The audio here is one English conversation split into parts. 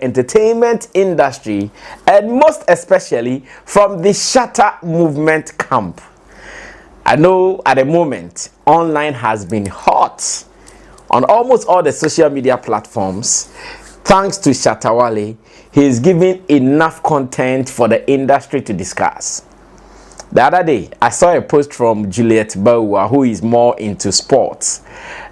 the entertainment industry, and most especially from the Shatta movement camp. I know at the moment, online has been hot on almost all the social media platforms. Thanks to Shatta Wale, he is giving enough content for the industry to discuss. The other day, I saw a post from Juliet Bawa, who is more into sports,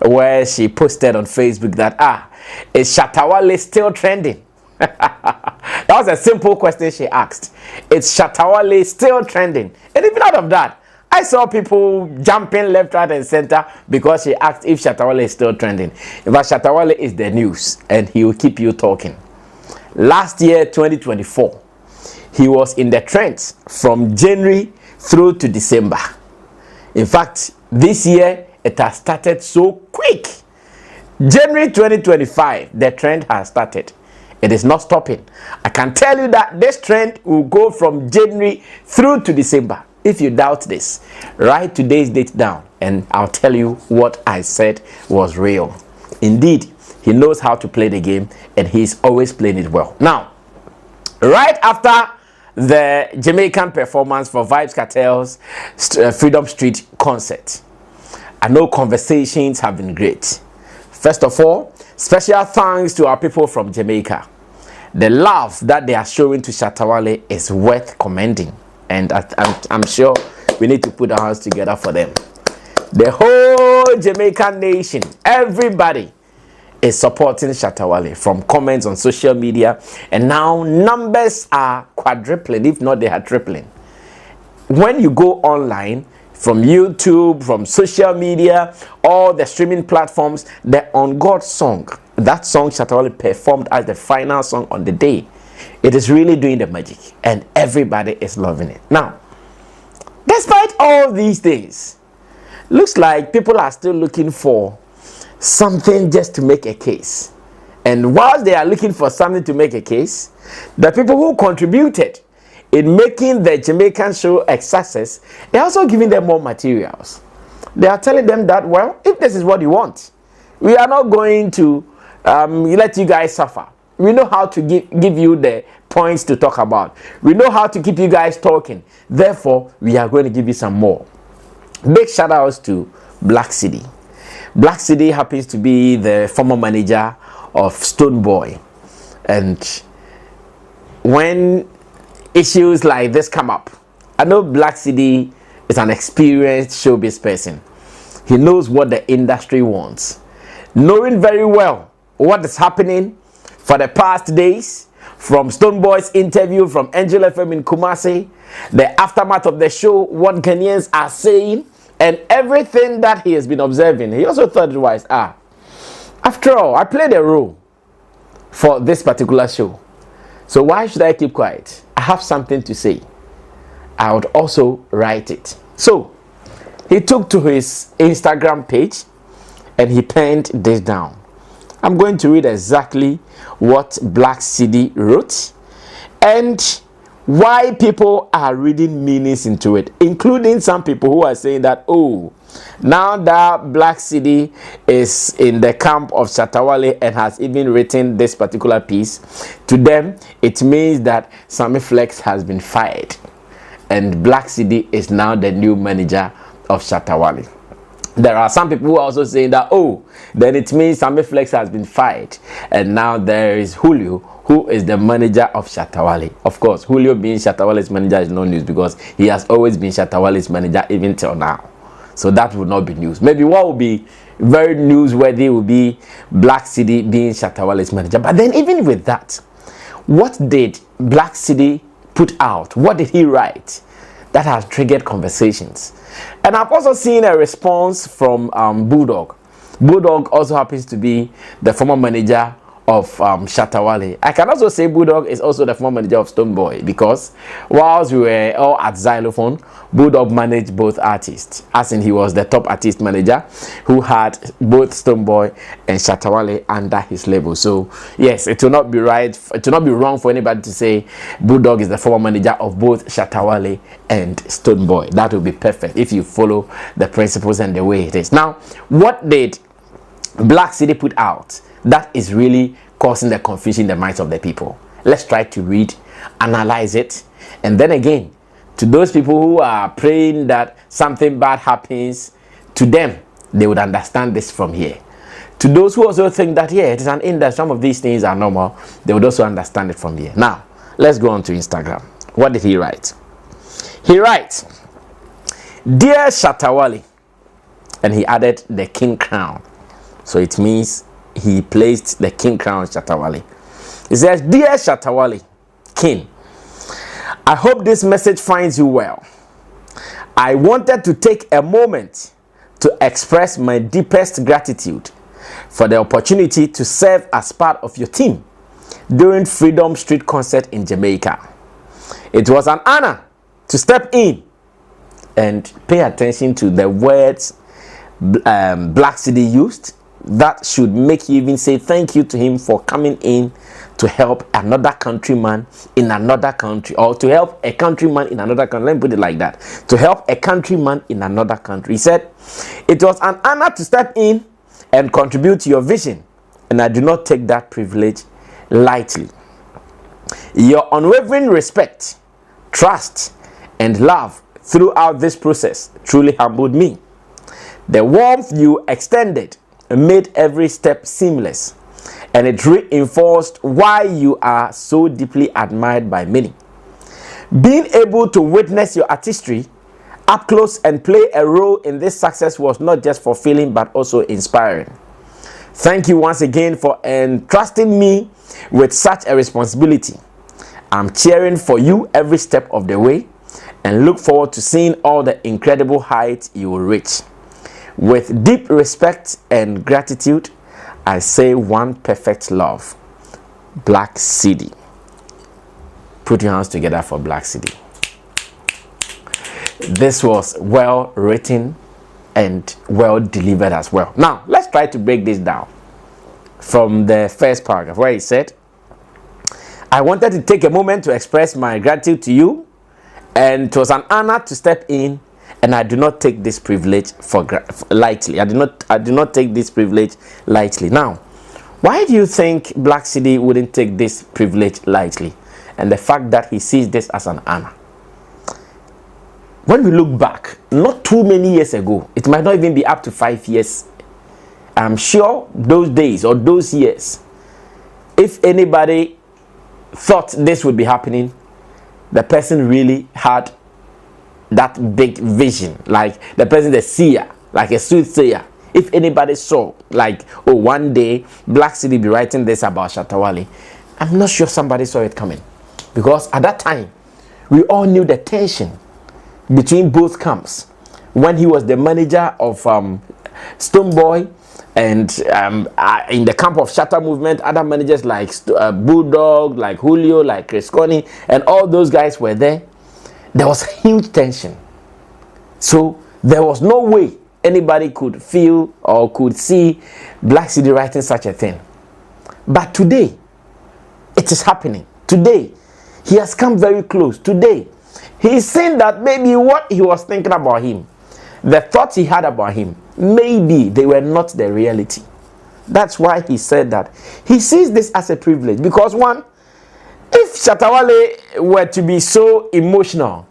where she posted on Facebook that, is Shatta Wale still trending? That was a simple question she asked. Is Shatta Wale still trending? And even out of that, I saw people jumping left, right, and center because she asked if Shatta Wale is still trending. In fact, Shatta Wale is the news, and he will keep you talking. Last year, 2024, he was in the trends from January through to December. In fact, this year, it has started so quick. January 2025, the trend has started. It is not stopping. I can tell you that this trend will go from January through to December. If you doubt this, write today's date down and I'll tell you what I said was real. Indeed, he knows how to play the game and he's always playing it well. Now, right after the Jamaican performance for Vybz Kartel's Freedom Street concert, I know conversations have been great. First of all, special thanks to our people from Jamaica. The love that they are showing to Shatta Wale is worth commending. And I'm sure we need to put our hands together for them. The whole Jamaican nation, everybody is supporting Shatta Wale from comments on social media. And now numbers are quadrupling, if not they are tripling. When you go online, from YouTube, from social media, all the streaming platforms, the On God song, that song Shatta Wale performed as the final song on the day, it is really doing the magic and everybody is loving it. Now, despite all these things, looks like people are still looking for something just to make a case. And whilst they are looking for something to make a case, the people who contributed in making the Jamaican show a success, they're also giving them more materials. They are telling them that, well, if this is what you want, we are not going to let you guys suffer. We know how to give you the points to talk about. We know how to keep you guys talking. Therefore, we are going to give you some more. Big shout outs to Blakk Cedi. Blakk Cedi happens to be the former manager of Stonebowy. And when issues like this come up, I know Blakk Cedi is an experienced showbiz person. He knows what the industry wants. Knowing very well what is happening for the past days, from Stonebowy's interview from Angel FM in Kumasi, the aftermath of the show, what Ghanaians are saying, and everything that he has been observing, he also thought it was, after all, I played a role for this particular show. So why should I keep quiet? I have something to say. I would also write it. So he took to his Instagram page and he penned this down. I'm going to read exactly what Blakk Cedi wrote and why people are reading meanings into it, including some people who are saying that, oh, now that Blakk Cedi is in the camp of Shatta Wale and has even written this particular piece, to them it means that Sammy Flex has been fired and Blakk Cedi is now the new manager of Shatta Wale. There are some people who are also saying that, oh, then it means Sammy Flex has been fired and now there is Julio, who is the manager of Shatta Wale. Of course, Julio being Shatta Wale's manager is no news because he has always been Shatta Wale's manager even till now. So that would not be news. Maybe what would be very newsworthy would be Blakk Cedi being Shatta Wale's manager. But then even with that, what did Blakk Cedi put out? What did he write that has triggered conversations? And I've also seen a response from Bulldog. Bulldog also happens to be the former manager of Shatta Wale. I can also say Bulldog is also the former manager of Stonebowy because whilst we were all at Xylophone, Bulldog managed both artists, as in he was the top artist manager who had both Stonebowy and Shatta Wale under his label. So yes, it will not be right, it will not be wrong for anybody to say Bulldog is the former manager of both Shatta Wale and Stonebowy. That will be perfect if you follow the principles and the way it is. Now, what did Blakk Cedi put out that is really causing the confusion in the minds of the people. Let's try to read, analyze it, and then again, to those people who are praying that something bad happens to them, they would understand this from here. To those who also think that, yeah, it is an industry, some of these things are normal, they would also understand it from here. Now, let's go on to Instagram. What did he write? He writes, "Dear Shatta Wale," and he added the king crown. So it means he placed the king crown on Shatta Wale. He says, "Dear Shatta Wale, king, I hope this message finds you well. I wanted to take a moment to express my deepest gratitude for the opportunity to serve as part of your team during Freedom Street concert in Jamaica. It was an honor to step in," and pay attention to the words Blakk Cedi used that should make you even say thank you to him for coming in to help another countryman in another country, or to help a countryman in another country. Let me put it like that. To help a countryman in another country. He said, "It was an honor to step in and contribute to your vision, and I do not take that privilege lightly. Your unwavering respect, trust, and love throughout this process truly humbled me. The warmth you extended made every step seamless, and it reinforced why you are so deeply admired by many. Being able to witness your artistry up close and play a role in this success was not just fulfilling but also inspiring. Thank you once again for entrusting me with such a responsibility. I'm cheering for you every step of the way and look forward to seeing all the incredible heights you will reach. With deep respect and gratitude, I say one perfect love, Blakk Cedi." Put your hands together for Blakk Cedi. This was well written and well delivered as well. Now, let's try to break this down from the first paragraph where he said, "I wanted to take a moment to express my gratitude to you, and it was an honor to step in, and I do not take this privilege lightly. I do not take this privilege lightly." Now, why do you think Blakk Cedi wouldn't take this privilege lightly? And the fact that he sees this as an honor. When we look back, not too many years ago, it might not even be up to 5 years. I'm sure those days or those years, if anybody thought this would be happening, the person really had that big vision, like the person, the seer, like a soothsayer. If anybody saw, like, oh, one day Blakk Cedi be writing this about Shatta Wale, I'm not sure somebody saw it coming, because at that time we all knew the tension between both camps. When he was the manager of Stonebowy, and in the camp of Shatta movement, other managers like Bulldog, like Julio, like Chris Connie, and all those guys were there. There was huge tension. So there was no way anybody could feel or could see Blakk Cedi writing such a thing. But today, it is happening. Today, he has come very close. Today, he is saying that maybe what he was thinking about him, the thoughts he had about him, maybe they were not the reality. That's why he said that. He sees this as a privilege. Because one, if Shatta Wale were to be so emotional,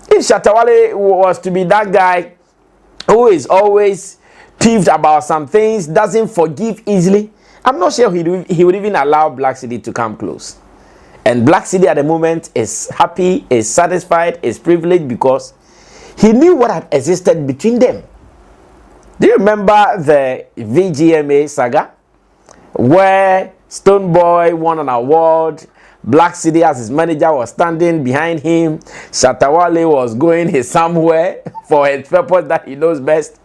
if Shatta Wale was to be that guy who is always peeved about some things, doesn't forgive easily, I'm not sure he would even allow Blakk Cedi to come close. And Blakk Cedi at the moment is happy, is satisfied, is privileged, because he knew what had existed between them. Do you remember the VGMA saga, where Stonebowy won an award? Blakk Cedi as his manager was standing behind him. Shatta Wale was going somewhere for his purpose that he knows best.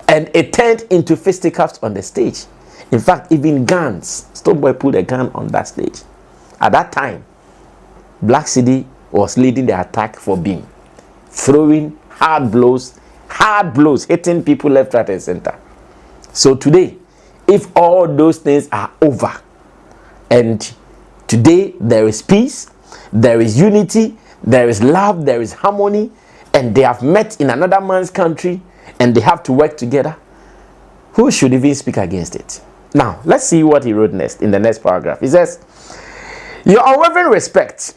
And it turned into fisticuffs on the stage. In fact, even guns. Stonebowy put a gun on that stage. At that time, Blakk Cedi was leading the attack for Beam, throwing hard blows, hitting people left, right, and center. So today, if all those things are over, and today there is peace, there is unity, there is love, there is harmony, and they have met in another man's country, and they have to work together, who should even speak against it? Now, let's see what he wrote next in the next paragraph. He says, your unwavering respect,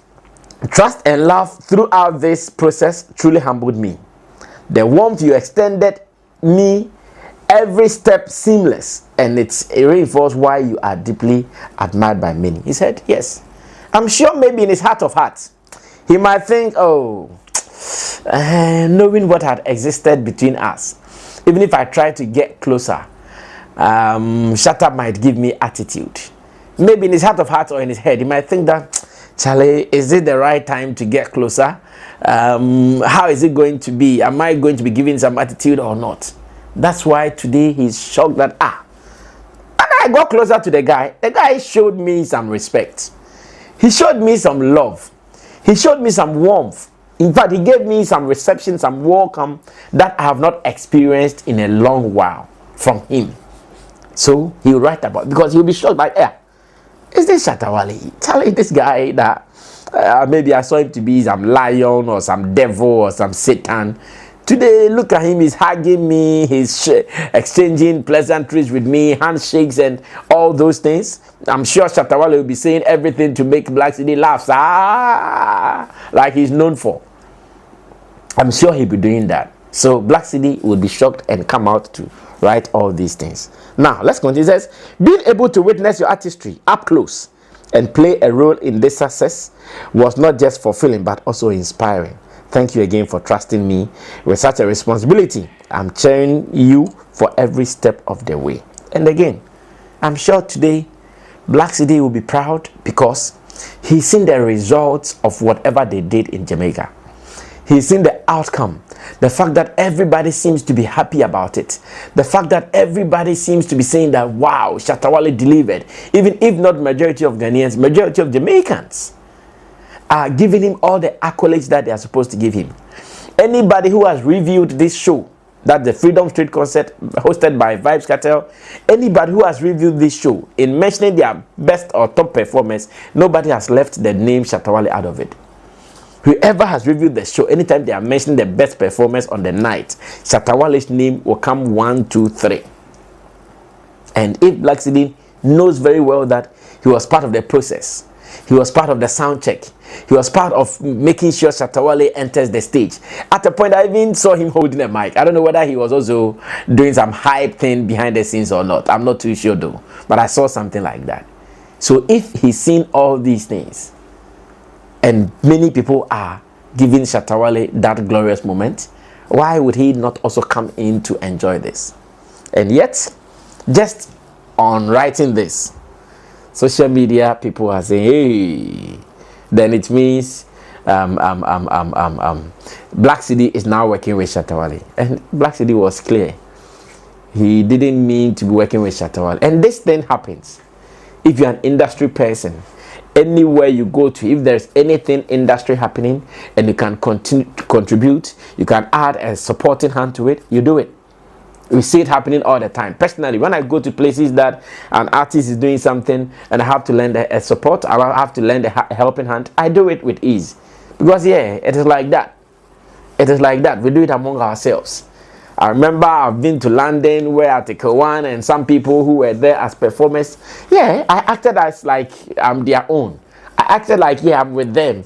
trust, and love throughout this process truly humbled me. The warmth you extended me, every step seamless, and it reinforced why you are deeply admired by many. He said, yes. I'm sure maybe in his heart of hearts, he might think, oh, knowing what had existed between us, even if I try to get closer, Shatta might give me attitude. Maybe in his heart of hearts or in his head, he might think that, Charlie, is it the right time to get closer? How is it going to be? Am I going to be giving some attitude or not? That's why today he's shocked that, when I got closer to the guy showed me some respect. He showed me some love. He showed me some warmth. In fact, he gave me some reception, some welcome that I have not experienced in a long while from him. So he'll write about it, because he'll be shocked by, is this Shatta Wale? Telling this guy that maybe I saw him to be some lion or some devil or some Satan. Today, look at him, he's hugging me, he's exchanging pleasantries with me, handshakes and all those things. I'm sure Shatta Wale will be saying everything to make Blakk Cedi laugh, like he's known for. I'm sure he'll be doing that. So Blakk Cedi will be shocked and come out to write all these things. Now, let's continue. It says, being able to witness your artistry up close and play a role in this success was not just fulfilling, but also inspiring. Thank you again for trusting me with such a responsibility. I'm cheering you for every step of the way. And again, I'm sure today Blakk Cedi will be proud because he's seen the results of whatever they did in Jamaica. He's seen the outcome. The fact that everybody seems to be happy about it. The fact that everybody seems to be saying that, wow, Shatta Wale delivered. Even if not majority of Ghanaians, majority of Jamaicans are giving him all the accolades that they are supposed to give him. Anybody who has reviewed this show, that the Freedom Street concert hosted by Vybz Kartel, anybody who has reviewed this show in mentioning their best or top performance, nobody has left the name Shatta Wale out of it. Whoever has reviewed the show, anytime they are mentioning the best performance on the night, Shatta Wale's name will come 1, 2, 3. And if Blakk Cedi knows very well that he was part of the process, he was part of the sound check, he was part of making sure Shatta Wale enters the stage. At a point, I even saw him holding a mic. I don't know whether he was also doing some hype thing behind the scenes or not. I'm not too sure though, but I saw something like that. So if he's seen all these things, and many people are giving Shatta Wale that glorious moment, why would he not also come in to enjoy this? And yet, just on writing this, social media people are saying, hey, then it means Blakk Cedi is now working with Shatta Wale. And Blakk Cedi was clear. He didn't mean to be working with Shatta Wale. And this thing happens. If you're an industry person, anywhere you go to, if there's anything industry happening and you can continue to contribute, you can add a supporting hand to it, you do it. We see it happening all the time. Personally, when I go to places that an artist is doing something and I have to lend a support, I have to lend a helping hand, I do it with ease. Because yeah, it is like that. It is like that. We do it among ourselves. I remember I've been to London where I take one and some people who were there as performers. Yeah, I acted as like I'm their own. I acted like, yeah, I'm with them.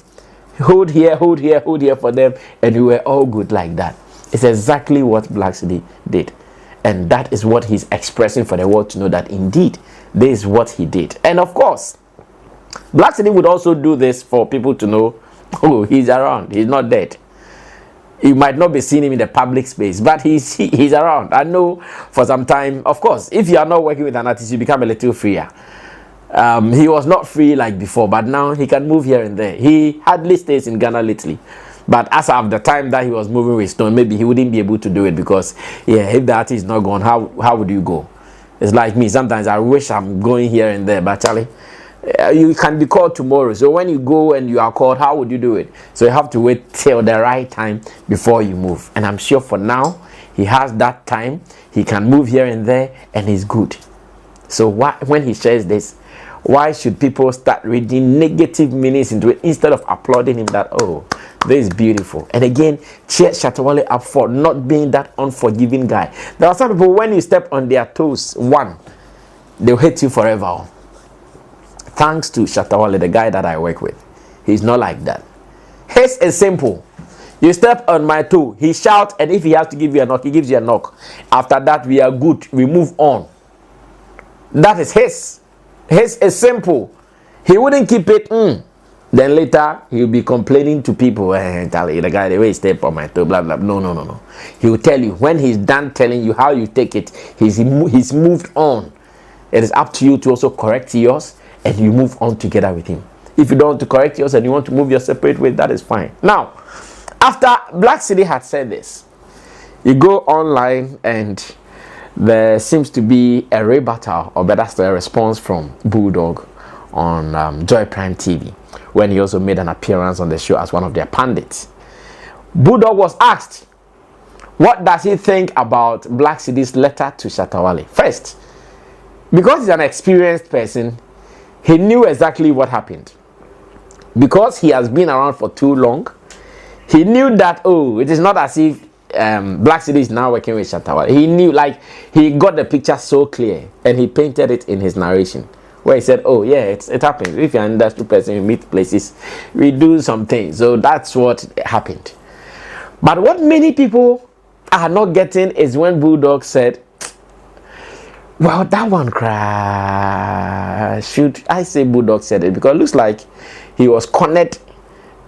Hold here, hold here, hold here for them. And we were all good like that. It's exactly what Blakk Cedi did. And that is what he's expressing for the world to know that indeed, this is what he did. And of course, Blakk Cedi would also do this for people to know, oh, he's around, he's not dead. You might not be seeing him in the public space, but he's around. I know for some time, of course, if you are not working with an artist, you become a little freer. He was not free like before, but now he can move here and there. He hardly stays in Ghana lately. But as of the time that he was moving with Stone, maybe he wouldn't be able to do it because, yeah, if the artist is not gone, how would you go? It's like me. Sometimes I wish I'm going here and there, but Charlie, you can be called tomorrow. So when you go and you are called, how would you do it? So you have to wait till the right time before you move. And I'm sure for now, he has that time. He can move here and there and he's good. So when he shares this, why should people start reading negative meanings into it instead of applauding him that, oh, this is beautiful? And again, cheer Shatta Wale up for not being that unforgiving guy. There are some people, when you step on their toes, they'll hate you forever. Thanks to Shatta Wale, the guy that I work with. He's not like that. His is simple. You step on my toe, he shouts, and if he has to give you a knock, he gives you a knock. After that, we are good. We move on. That is his. His is simple. He wouldn't keep it. Then later, he'll be complaining to people. Tell you, the guy, the way he step on my toe, blah, blah. No. He will tell you. When he's done telling you how you take it, he's moved on. It is up to you to also correct yours, and you move on together with him. If you don't want to correct yours and you want to move your separate way, that is fine. Now, after Blakk Cedi had said this, you go online and there seems to be a rebuttal, or better still, a response from Bulldog on Joy Prime TV, when he also made an appearance on the show as one of their pundits. Bulldog was asked, what does he think about Blakk Cedi's letter to Shatta Wale? First, because he's an experienced person, he knew exactly what happened. Because he has been around for too long, he knew that, oh, it is not as if Blakk Cedi is now working with Shatta Wale. He knew, like, he got the picture so clear, and he painted it in his narration, where he said, oh, yeah, it happens. If you're an industry person, you meet places, we do some things. So that's what happened. But what many people are not getting is when Bulldog said, well, that one crash. Should I say Bulldog said it? Because it looks like he was cornered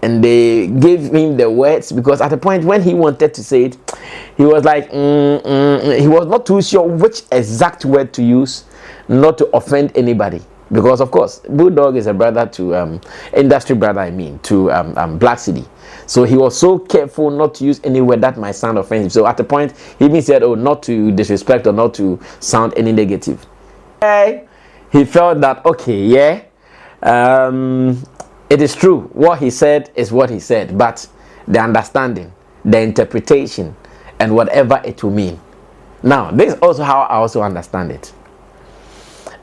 and they gave him the words, because at the point when he wanted to say it, he was like, he was not too sure which exact word to use not to offend anybody. Because of course, Bulldog is a brother to, industry brother, I mean, to Blakk Cedi. So he was so careful not to use any word that might sound offensive. So at the point, he even said, oh, not to disrespect or not to sound any negative. He felt that, okay, yeah, it is true. What he said is what he said, but the understanding, the interpretation, and whatever it will mean. Now, this is also how I also understand it.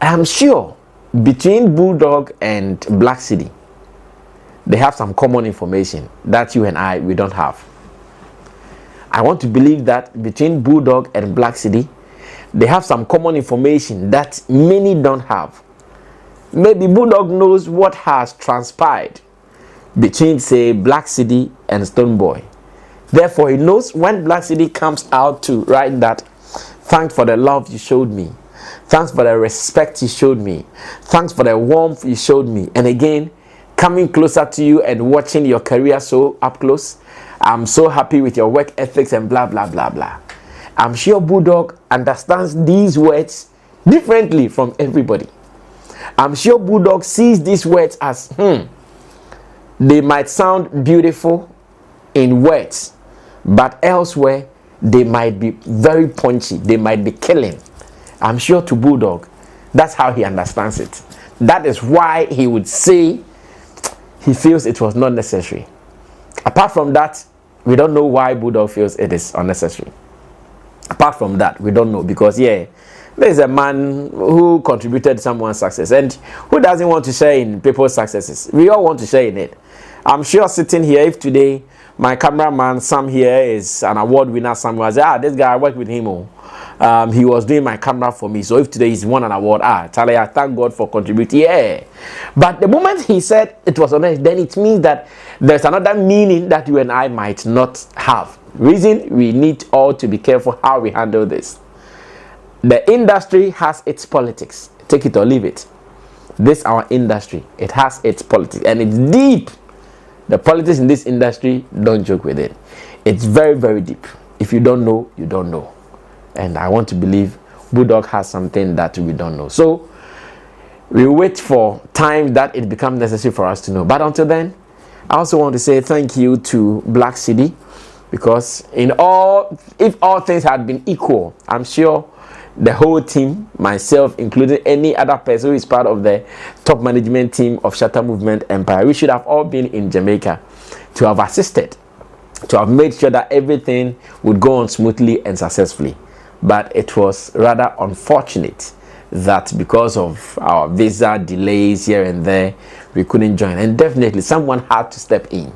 I'm sure between Bulldog and Blakk Cedi, they have some common information that you and I, we don't have. I want to believe that between Bulldog and Blakk Cedi, they have some common information that many don't have. Maybe Bulldog knows what has transpired between, say, Blakk Cedi and Stonebowy. Therefore, he knows when Blakk Cedi comes out to write that, thanks for the love you showed me. Thanks for the respect you showed me. Thanks for the warmth you showed me. And again, coming closer to you and watching your career so up close. I'm so happy with your work ethics and blah, blah, blah, blah. I'm sure Bulldog understands these words differently from everybody. I'm sure Bulldog sees these words as, they might sound beautiful in words, but elsewhere, they might be very punchy. They might be killing. I'm sure to Bulldog, that's how he understands it. That is why he would say he feels it was not necessary. Apart from that, we don't know why Bulldog feels it is unnecessary. Apart from that, we don't know, because yeah, there's a man who contributed someone's success, and who doesn't want to share in people's successes? We all want to share in it. I'm sure sitting here, if today my cameraman Sam here is an award winner somewhere, I say, this guy, I worked with him. He was doing my camera for me. So if today he's won an award, Charlie, I thank God for contributing. Yeah. But the moment he said it was honest, then it means that there's another meaning that you and I might not have. Reason we need all to be careful how we handle this. The industry has its politics. Take it or leave it. This our industry. It has its politics, and it's deep. The politics in this industry, don't joke with it. It's very, very deep. If you don't know, you don't know. And I want to believe Bulldog has something that we don't know. So we wait for time that it becomes necessary for us to know. But until then, I also want to say thank you to Blakk Cedi, because if all things had been equal, I'm sure the whole team, myself, including any other person who is part of the top management team of Shatta Movement Empire, we should have all been in Jamaica to have assisted, to have made sure that everything would go on smoothly and successfully. But it was rather unfortunate that because of our visa delays here and there, we couldn't join. And definitely someone had to step in.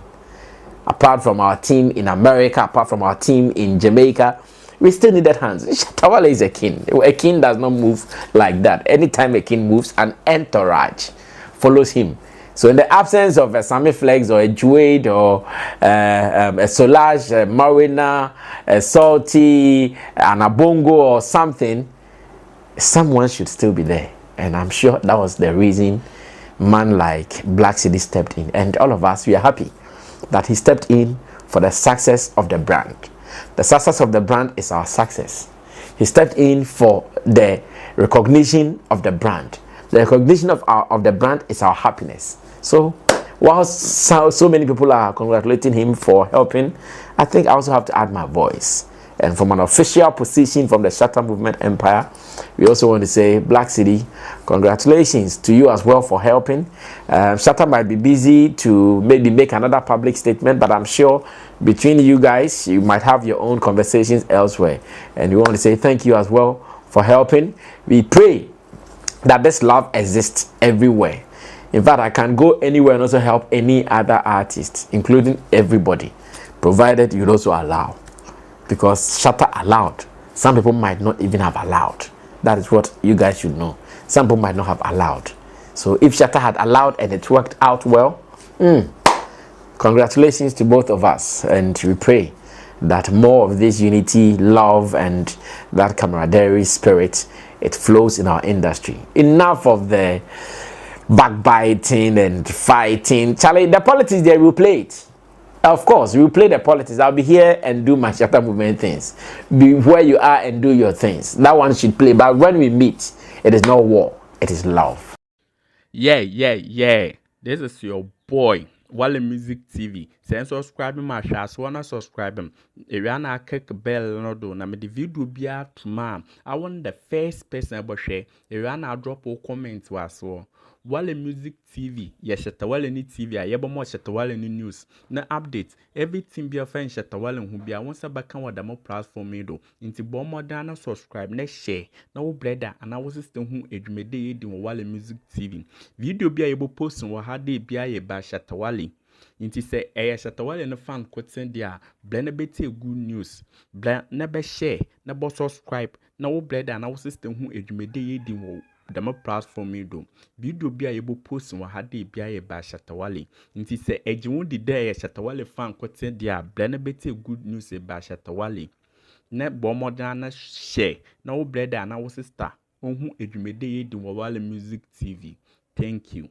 Apart from our team in America, apart from our team in Jamaica, we still needed hands. Shatta Wale is a king. A king does not move like that. Anytime a king moves, an entourage follows him. So in the absence of a Sammy Flex or a Juade or a Solage, a Marina, a Salty, an Abongo or something, someone should still be there. And I'm sure that was the reason man like Blakk Cedi stepped in. And all of us, we are happy that he stepped in for the success of the brand. The success of the brand is our success. He stepped in for the recognition of the brand. The recognition of the brand is our happiness. So, while so many people are congratulating him for helping, I think I also have to add my voice. And from an official position from the Shatta Movement Empire, we also want to say, Blakk Cedi, congratulations to you as well for helping. Shatta might be busy to maybe make another public statement, but I'm sure between you guys, you might have your own conversations elsewhere. And we want to say thank you as well for helping. We pray that this love exists everywhere. In fact, I can go anywhere and also help any other artist, including everybody, provided you'd also allow. Because Shatta allowed. Some people might not even have allowed. That is what you guys should know. Some people might not have allowed. So if Shatta had allowed and it worked out well, congratulations to both of us. And we pray that more of this unity, love, and that camaraderie spirit, it flows in our industry. Enough of the backbiting and fighting. Charlie, the politics there, we'll play it. Of course, we'll play the politics. I'll be here and do my Shatta Movement things. Be where you are and do your things. That one should play. But when we meet, it is not war. It is love. Yeah. This is your boy, Wale Music TV. Say subscribe my channel. So wanna subscribe him. If you wanna click bell no do. Na me the video be out tomorrow. I want the first person about share. If you wanna drop a comment was so. Wale Music TV, yes, Shatta Wale ni TV, I yeba more Shatta Wale ni news. Na update, everything be a friend Shatta Wale who be a once a back on the more platform do. Into bomb more than subscribe, next share, no brother, and our system who edumede in Wale Music TV. Video be able post on what had they be a by Shatta Wale. Inti say Shatta Wale no fan quoting there, blend bete good news, blend never share, never subscribe, no brother and our system who edumede in the more platform do. Video be able post on what had they be a by Shatta Wale. Inti say ejun di day Shatta Wale fan quoting there, blend bete good news by Shatta Wale. Ne bomb than share, no brother and our sister, who edumede in Wale Music TV. Thank you.